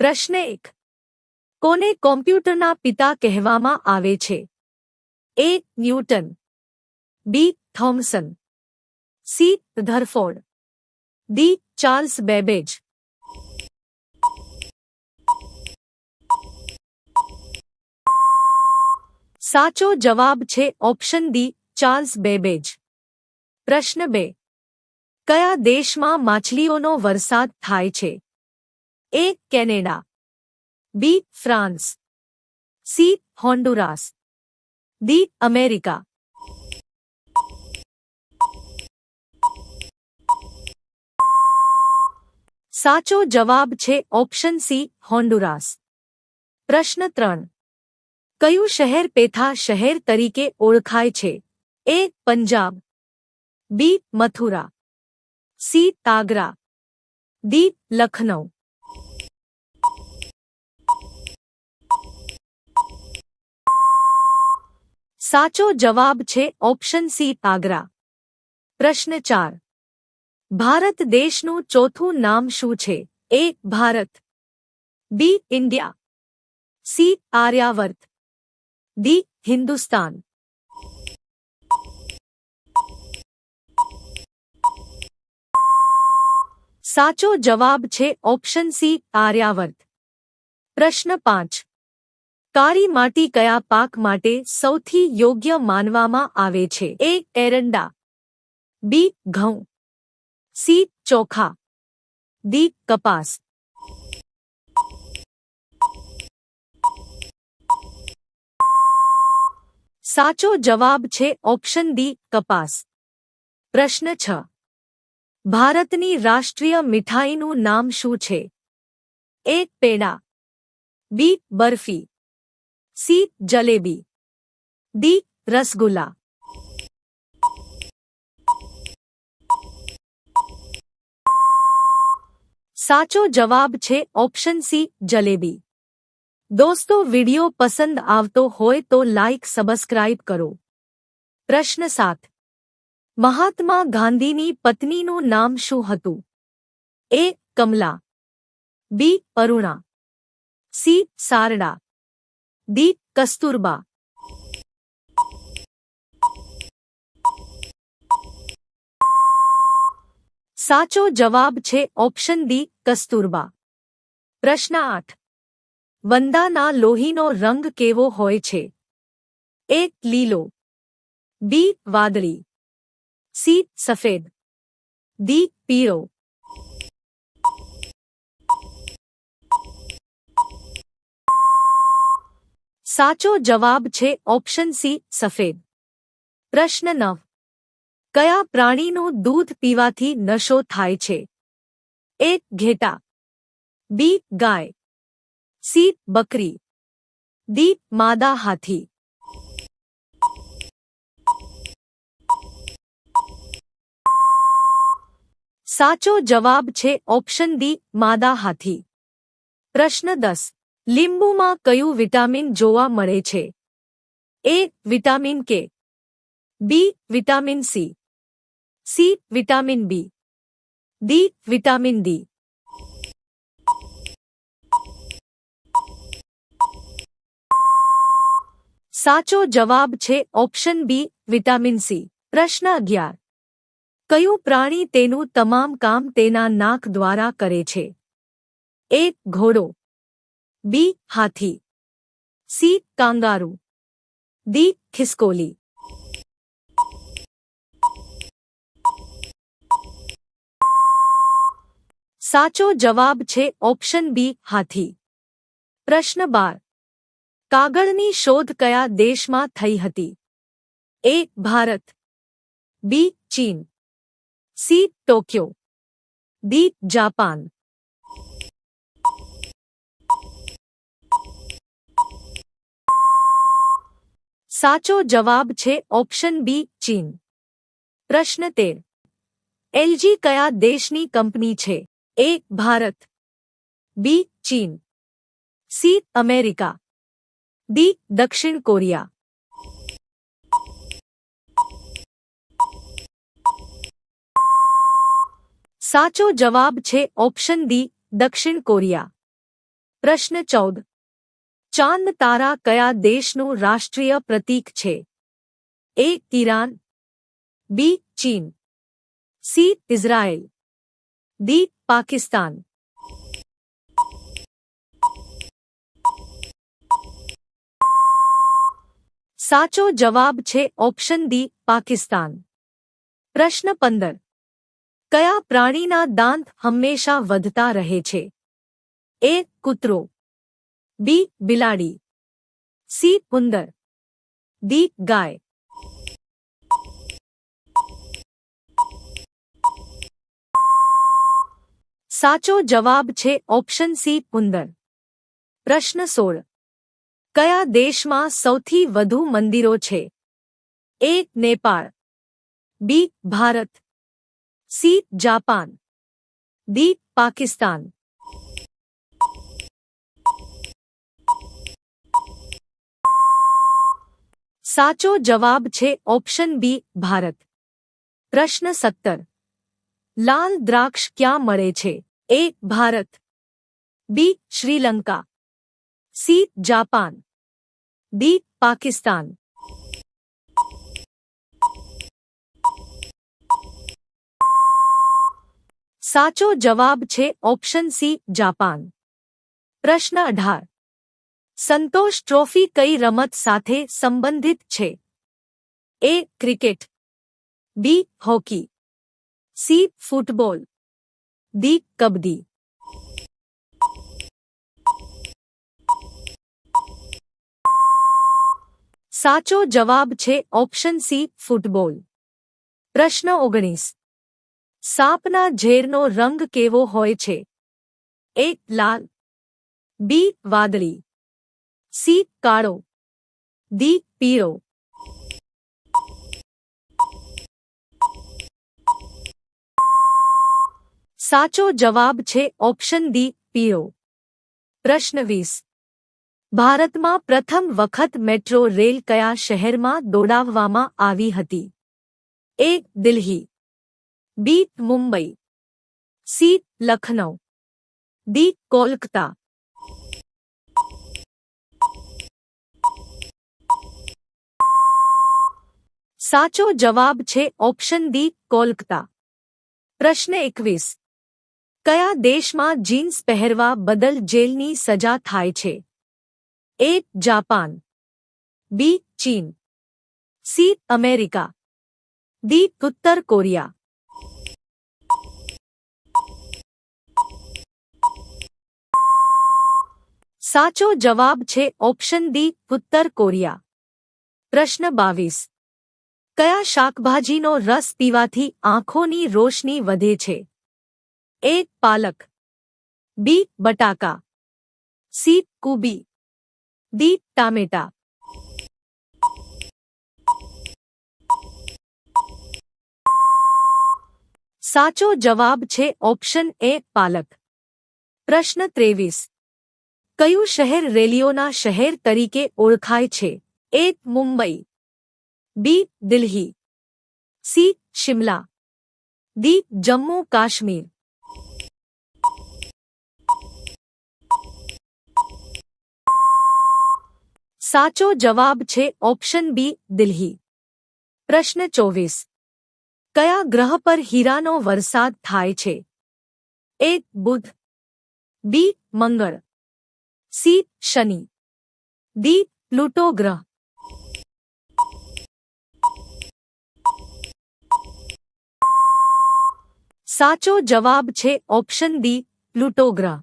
પ્રશ્ન 1. કોને કોમ્પ્યુટરના પિતા કહેવામાં આવે છે? A. Newton, B. Thomson, C. Rutherford, D. Charles Babbage. સાચો જવાબ છે ઓપ્શન ડી, ચાર્લ્સ બેબેજ. પ્રશ્ન 2. કયા દેશમાં માછલીઓનો વરસાદ થાય છે? A. Canada, B. France, C. Honduras, D. America. સાચો જવાબ છે ઓપ્શન સી, હોન્ડુરાસ. પ્રશ્ન 3. કયું શહેર પેથા શહેર તરીકે ઓળખાય છે? એ. પંજાબ, બી. મથુરા, સી. આગ્રા, ડી. લખનઉ. સાચો જવાબ છે ઓપ્શન સી, આગ્રા. પ્રશ્ન 4. ભારત દેશનું ચોથું નામ શું છે? A. Bharat, B. India, C. Aryavarta, D. Hindustan. સાચો જવાબ છે ઓપ્શન સી, આર્યાવર્ત. પ્રશ્ન 5. કાળી માટી કયા પાક માટે સૌથી યોગ્ય માનવામાં આવે છે? એ. એરંડા, બી. ઘઉં, સી. ચોખા, ડી. કપાસ. સાચો જવાબ છે ઓપ્શન ડી, કપાસ. પ્રશ્ન 6. ભારતની રાષ્ટ્રીય મીઠાઈનું નામ શું છે? એ. પેડા, બી. બરફી, સી. જલેબી, ડી. રસગુલ્લા. સાચો જવાબ છે ઓપ્શન સી, જલેબી. દોસ્તો, વિડિયો પસંદ આવતો હોય તો લાઇક સબસ્ક્રાઇબ કરો. પ્રશ્ન 7. મહાત્મા ગાંધીની પત્નીનું નામ શું હતું? એ. કમલા, બી. અરુણા, સી. સારડા, ડી. કસ્તુરબા. સાચો જવાબ છે ઓપ્શન ડી, કસ્તુરબા. પ્રશ્ન 8. વંદાના લોહીનો રંગ કેવો હોય છે? એ. લીલો, બી. વાદળી, સી. સફેદ, ડી. પીળો. સાચો જવાબ છે ઓપ્શન સી, સફેદ. પ્રશ્ન 9. કયા પ્રાણીનું દૂધ પીવાથી નશો થાય છે? એ. ઘેટા, બી. ગાય, સી. બકરી, ડી. માદા હાથી. સાચો જવાબ છે ઓપ્શન ડી, માદા હાથી. પ્રશ્ન 10. લીંબુમાં કયું વિટામિન જોવા મળે છે? A. Vitamin K, B. Vitamin C, C. Vitamin B, D. Vitamin D. સાચો જવાબ છે ઓપ્શન બી, વિટામિન સી. પ્રશ્ન 11. કયું પ્રાણી તેનું તમામ કામ તેના નાક દ્વારા કરે છે? એ. ઘોડો, બી. હાથી, સી. Kangaroo, D. ખિસકોલી. સાચો જવાબ છે ઓપ્શન બી, હાથી. પ્રશ્ન 12. કાગળની શોધ કયા દેશમાં થઈ હતી? એ. ભારત, બી. ચીન, સી. Tokyo, D. જાપાન. સાચો જવાબ છે ઓપ્શન બી, ચીન. પ્રશ્ન 13. એલજી કયા દેશની કંપની છે? એ. ભારત, બી. ચીન, સી. America, D. દક્ષિણ કોરિયા. સાચો જવાબ છે ઓપ્શન ડી, દક્ષિણ કોરિયા. પ્રશ્ન 14. ચાંદ તારા કયા દેશનું રાષ્ટ્રીય પ્રતીક છે? એ. ઈરાન, બી. ચીન, સી. Israel, D. પાકિસ્તાન. સાચો જવાબ છે ઓપ્શન ડી, પાકિસ્તાન. પ્રશ્ન 15. કયા પ્રાણીના દાંત હંમેશા વધતા રહે છે? એ. કૂતરો, બી. બિલાડી, સી. ઉંદર, ડી. ગાય. સાચો જવાબ છે ઓપ્શન સી, ઉંદર. પ્રશ્ન 16. કયા દેશમાં સૌથી વધુ મંદિરો છે? A. Nepal, B. Bharat, C. Japan, D. Pakistan. સાચો જવાબ છે ઓપ્શન બી, ભારત. પ્રશ્ન 17. લાલ દ્રાક્ષ ક્યાં મળે છે? A. Bharat, B. Sri Lanka, C. Japan, D. Pakistan. સાચો જવાબ છે ઓપ્શન સી, જાપાન. પ્રશ્ન 18. સંતોષ ટ્રોફી કઈ રમત સાથે સંબંધિત છે? A. Cricket, B. Hockey, C. Football, D. Kabaddi. સાચો જવાબ છે ઓપ્શન સી, ફૂટબોલ. પ્રશ્ન 19. સાપના ઝેરનો રંગ કેવો હોય છે? એ. લાલ, બી. વાદળી, સી. કાળો, ડી. પીળો. સાચો જવાબ છે ઓપ્શન ડી, પીળો. પ્રશ્ન 20. ભારતમાં પ્રથમ વખત મેટ્રો રેલ કયા શહેરમાં દોડાવવામાં આવી હતી? એ. દિલ્હી, બી. મુંબઈ, સી. લખનઉ, ડી. કોલકાતા. સાચો જવાબ છે ઓપ્શન ડી, કોલકાતા. પ્રશ્ન 21. કયા દેશમાં જીન્સ પહેરવા બદલ જેલની સજા થાય છે? એ. જાપાન, બી. ચીન, સી. America, D. ઉત્તર કોરિયા. સાચો જવાબ છે ઓપ્શન ડી, ઉત્તર કોરિયા. પ્રશ્ન 22. કયા શાકભાજીનો રસ પીવાથી આંખોની રોશની વધે છે? એ. પાલક, બી. બટાકા, સી. કુબી, ડી. ટામેટા. સાચો જવાબ છે ઓપ્શન એ, પાલક. પ્રશ્ન 23. કયું શહેર રેલીઓના શહેર તરીકે ઓળખાય છે? એ. મુંબઈ, બી. દિલ્હી, સી. શિમલા, ડી. જમ્મુ કાશ્મીર. સાચો જવાબ છે ઓપ્શન બી, દિલ્હી. પ્રશ્ન 24. કયા ગ્રહ પર હીરાનો વરસાદ થાય છે? એ. બુધ, બી. મંગળ, સી. શનિ, ડી. પ્લુટો ગ્રહ. સાચો જવાબ છે ઓપ્શન ડી, પ્લુટો ગ્રહ.